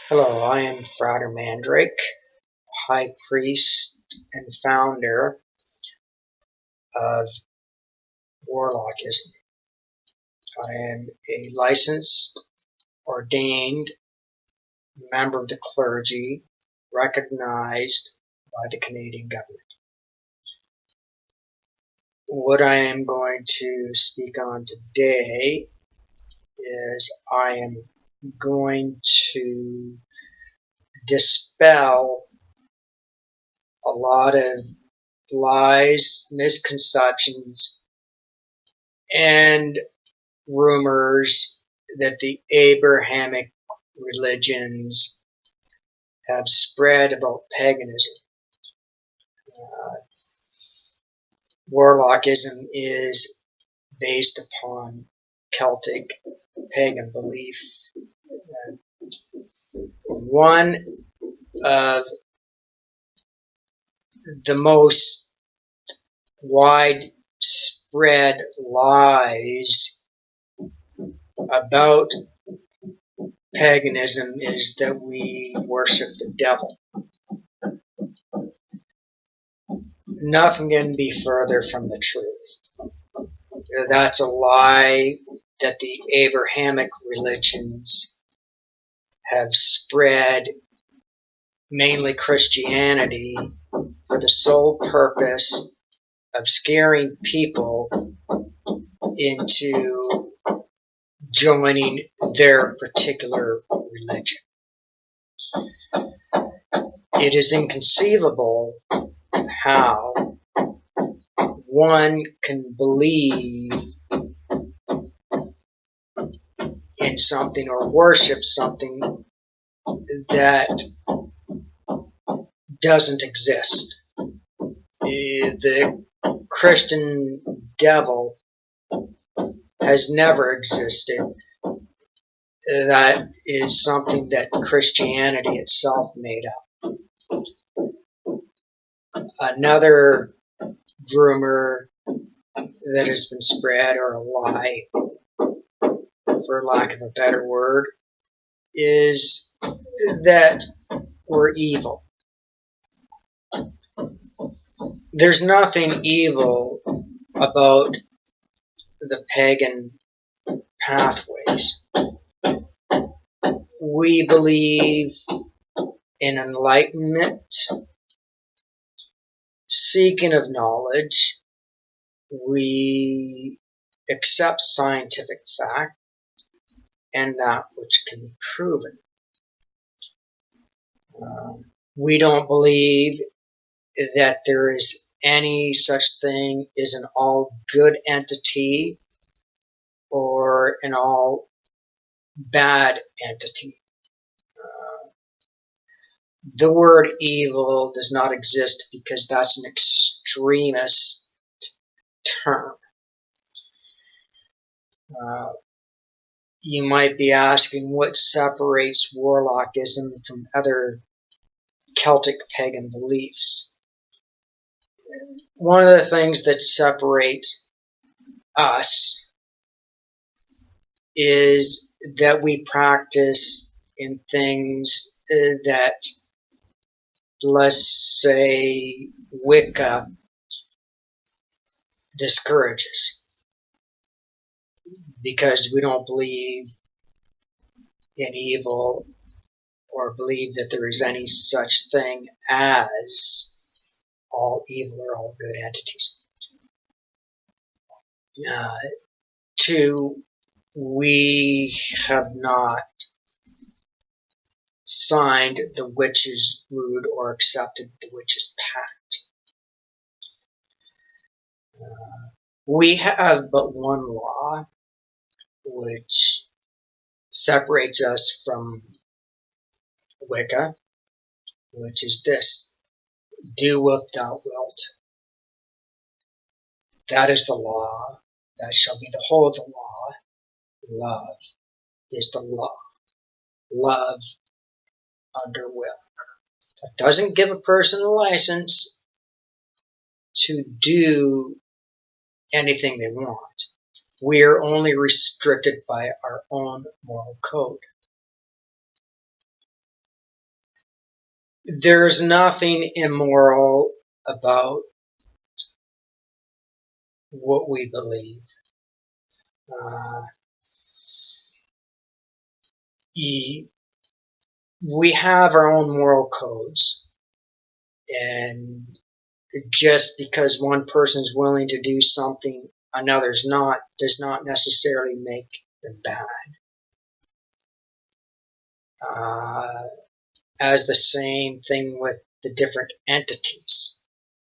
Hello, I am Frater Mandrake, High Priest and founder of Warlockism. I am a licensed, ordained member of the clergy, recognized by the Canadian government. What I am going to speak on today is I am going to dispel a lot of lies, misconceptions, and rumors that the Abrahamic religions have spread about paganism. Warlockism is based upon Celtic pagan belief. One of the most widespread lies about paganism is that we worship the devil. Nothing can be further from the truth. That's a lie that the Abrahamic religions have spread, mainly Christianity, for the sole purpose of scaring people into joining their particular religion. It is inconceivable how one can believe in something or worship something that doesn't exist. The Christian devil has never existed. That is something that Christianity itself made up. Another rumor that has been spread, or a lie, for lack of a better word, is that we're evil. There's nothing evil about the pagan pathways. We believe in enlightenment, seeking of knowledge. We accept scientific fact and that which can be proven. We don't believe that there is any such thing as an all good entity or an all bad entity. The word evil does not exist because that's an extremist term. You might be asking what separates Warlockism from other Celtic pagan beliefs. One of the things that separates us is that we practice in things that, let's say, Wicca discourages, because we don't believe in evil or believe that there is any such thing as all evil or all good entities. Two, we have not signed the witch's rood or accepted the witch's pact. We have but one law which separates us from Wicca, which is this: do what thou wilt. That is the law. That shall be the whole of the law. Love is the law. Love under will. That doesn't give a person a license to do anything they want. We are only restricted by our own moral code. There's nothing immoral about what we believe. We have our own moral codes, and just because one person's willing to do something another's not, does not necessarily make them bad. As the same thing with the different entities.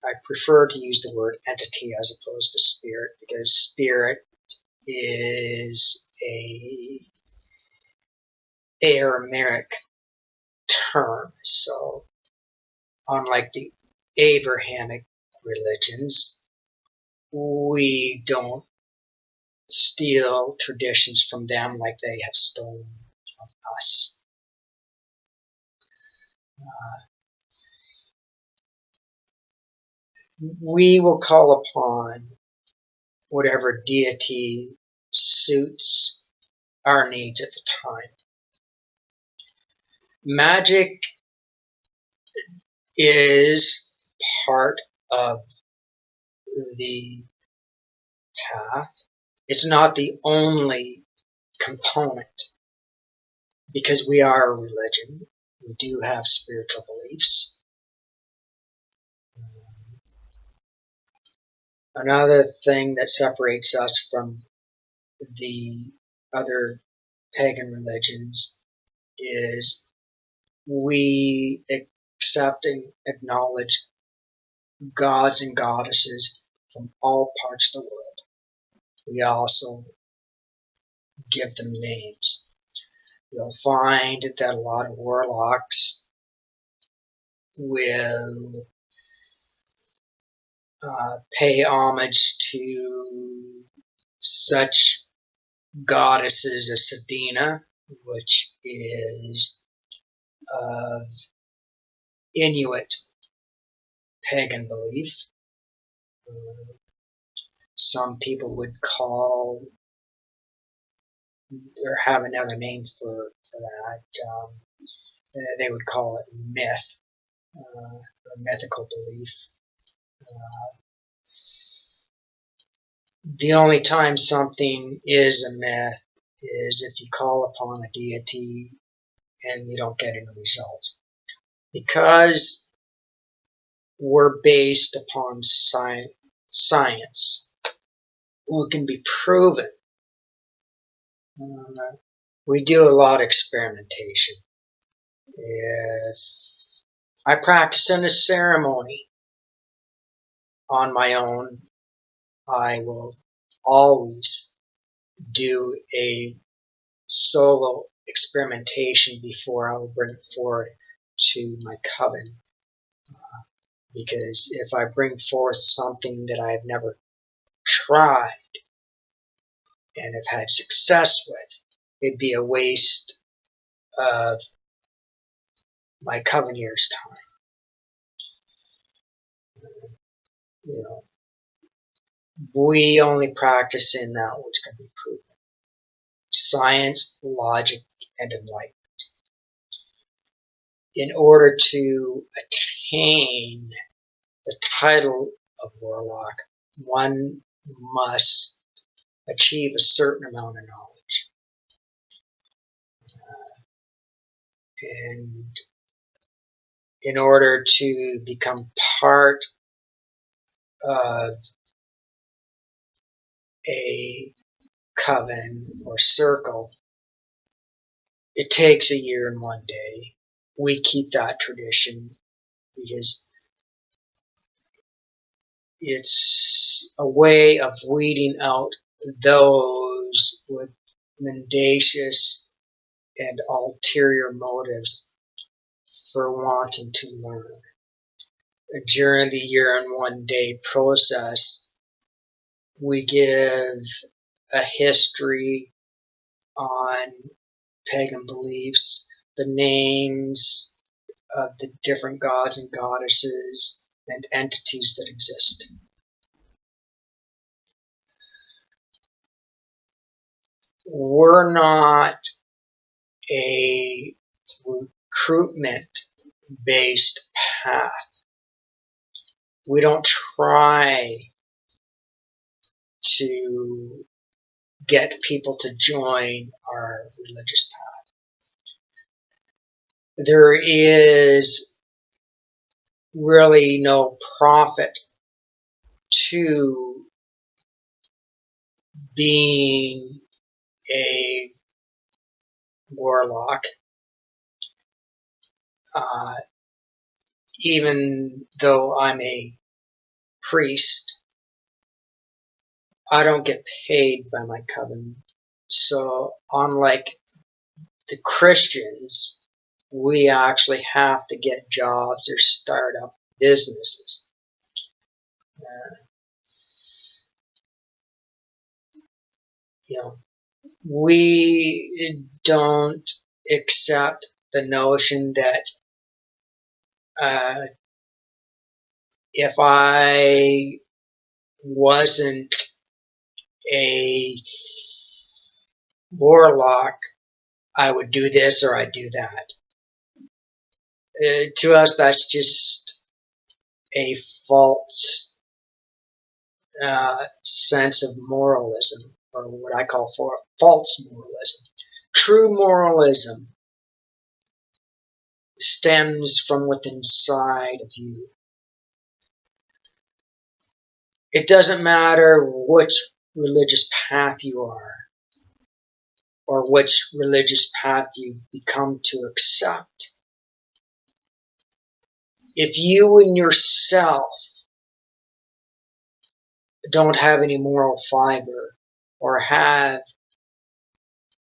I prefer to use the word entity as opposed to spirit, because spirit is a Aramaic term. So unlike the Abrahamic religions, we don't steal traditions from them like they have stolen from us. We will call upon whatever deity suits our needs at the time. Magic is part of the path. It's not the only component, because we are a religion. We do have spiritual beliefs. Another thing that separates us from the other pagan religions is we accept and acknowledge gods and goddesses from all parts of the world. We also give them names. You'll find that a lot of warlocks will pay homage to such goddesses as Sedina, which is of Inuit pagan belief. Some people would call, or have another name for that, they would call it myth, or mythical belief. The only time something is a myth is if you call upon a deity and you don't get any results. Because we're based upon science, what can be proven. We do a lot of experimentation. If I practice in a ceremony on my own, I will always do a solo experimentation before I will bring it forward to my coven. Because if I bring forth something that I've never tried and have had success with, it'd be a waste of my coven year's time. You know, we only practice in that which can be proven. Science, logic, and enlightenment. In order to attain the title of warlock, one must achieve a certain amount of knowledge. And in order to become part of a coven or circle, it takes a year and 1 day. We keep that tradition because it's a way of weeding out those with mendacious and ulterior motives for wanting to learn. During the year and 1 day process, we give a history on pagan beliefs, the names of the different gods and goddesses and entities that exist. We're not a recruitment based path. We don't try to get people to join our religious path. There is really no profit to being a warlock, even though I'm a priest. I don't get paid by my coven. So unlike the Christians, we actually have to get jobs or start up businesses. We don't accept the notion that if I wasn't a warlock, I would do this or I'd do that. To us, that's just a false sense of moralism, or what I call false moralism. True moralism stems from within inside of you. It doesn't matter which religious path you are, or which religious path you've become to accept. If you in yourself don't have any moral fiber, or have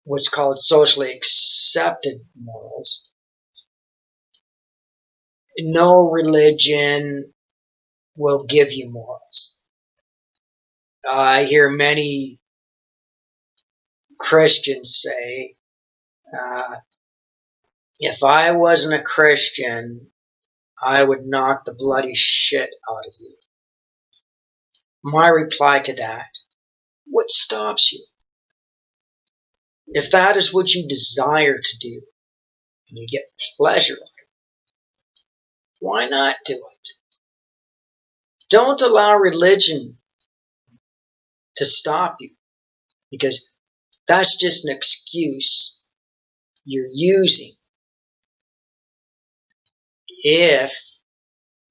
what's called socially accepted morals, no religion will give you morals. I hear many Christians say, if I wasn't a Christian, I would knock the bloody shit out of you. My reply to that, what stops you? If that is what you desire to do, and you get pleasure out of it, why not do it? Don't allow religion to stop you, because that's just an excuse you're using. If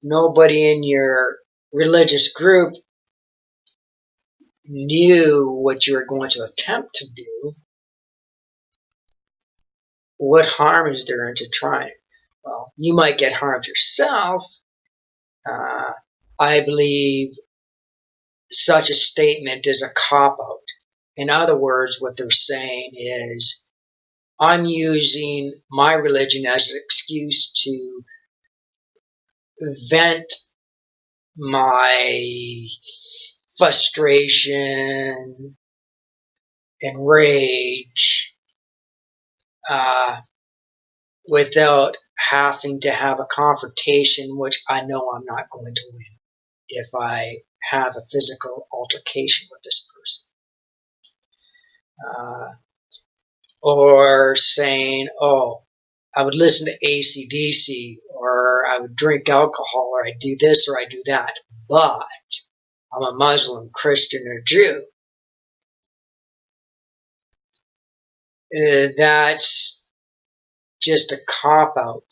nobody in your religious group knew what you were going to attempt to do, what harm is there into trying? Well, you might get harmed yourself. I believe such a statement is a cop-out. In other words, what they're saying is, I'm using my religion as an excuse to vent my frustration and rage without having to have a confrontation, which I know I'm not going to win if I have a physical altercation with this person. Or saying, oh, I would listen to AC/DC, or I would drink alcohol, or I'd do this or I do that, but I'm a Muslim, Christian, or Jew. That's just a cop-out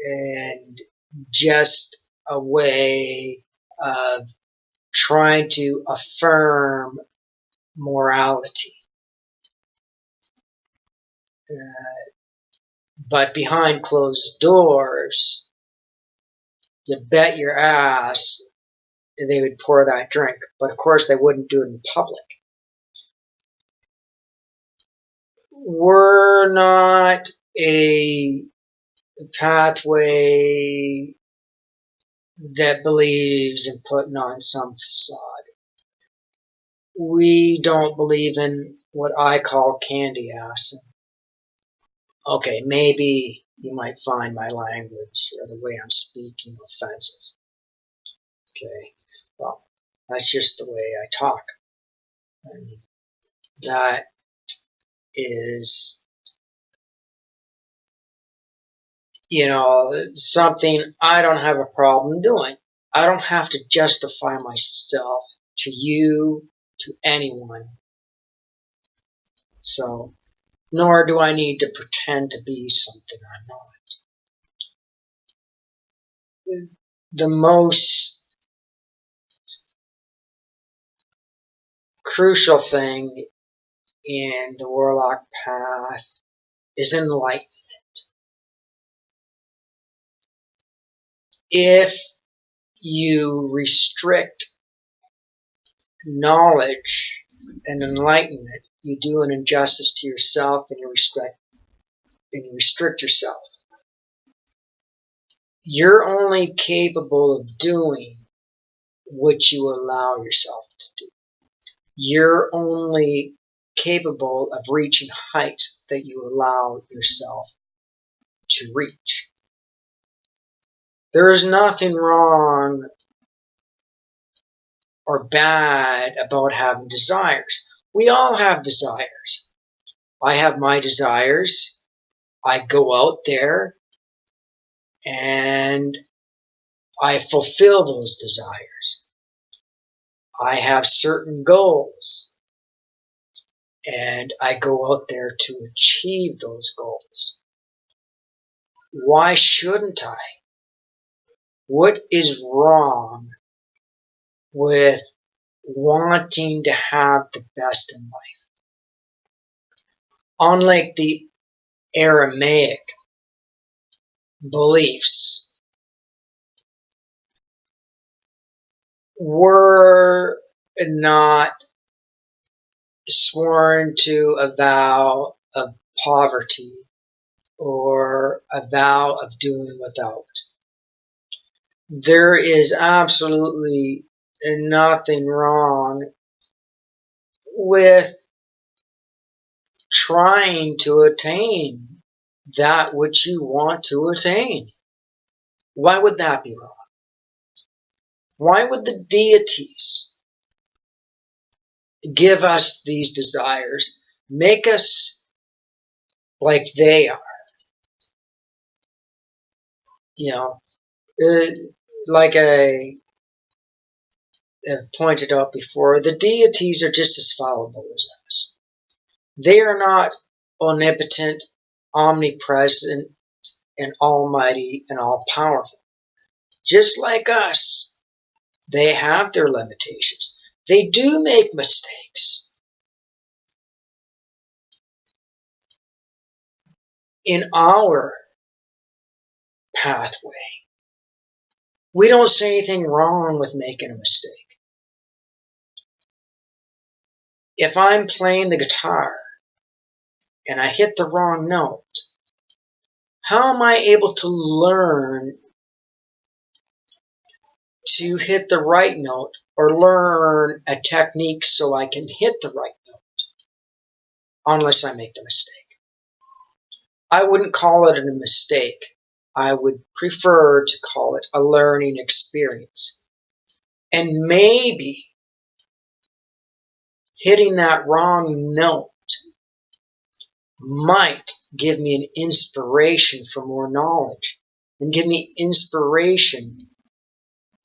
and just a way of trying to affirm morality. But behind closed doors, you bet your ass they would pour that drink. But of course, they wouldn't do it in public. We're not a pathway that believes in putting on some facade. We don't believe in what I call candy ass. Okay, maybe you might find my language or the way I'm speaking offensive. Okay, well, that's just the way I talk. And that is something I don't have a problem doing. I don't have to justify myself to you, to anyone. So, nor do I need to pretend to be something I'm not. The most crucial thing in the Warlock path is enlightenment. If you restrict knowledge and enlightenment, you do an injustice to yourself and you restrict yourself. You're only capable of doing what you allow yourself to do. You're only capable of reaching heights that you allow yourself to reach. There is nothing wrong or bad about having desires. We all have desires. I have my desires. I go out there and I fulfill those desires. I have certain goals and I go out there to achieve those goals. Why shouldn't I? What is wrong with wanting to have the best in life? Unlike the Aramaic beliefs, were not sworn to a vow of poverty or a vow of doing without. There is absolutely nothing wrong with trying to attain that which you want to attain. Why would that be wrong? Why would the deities give us these desires, make us like they are? Like I have pointed out before, the deities are just as fallible as us. They are not omnipotent, omnipresent, and almighty and all-powerful. Just like us, they have their limitations. They do make mistakes. In our pathway, we don't see anything wrong with making a mistake. If I'm playing the guitar and I hit the wrong note, how am I able to learn to hit the right note or learn a technique so I can hit the right note unless I make the mistake? I wouldn't call it a mistake. I would prefer to call it a learning experience. And maybe hitting that wrong note might give me an inspiration for more knowledge and give me inspiration,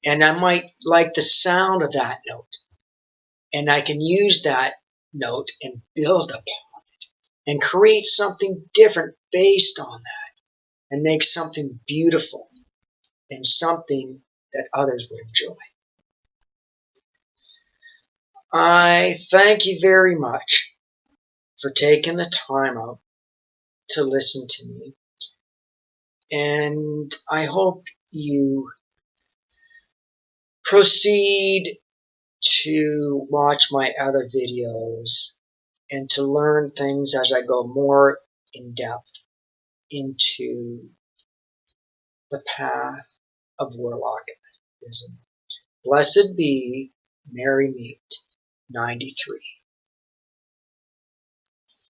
and I might like the sound of that note, and I can use that note and build upon it and create something different based on that and make something beautiful and something that others will enjoy. I thank you very much for taking the time out to listen to me, and I hope you proceed to watch my other videos and to learn things as I go more in depth into the path of Warlockism. Blessed be Merry Meet 93.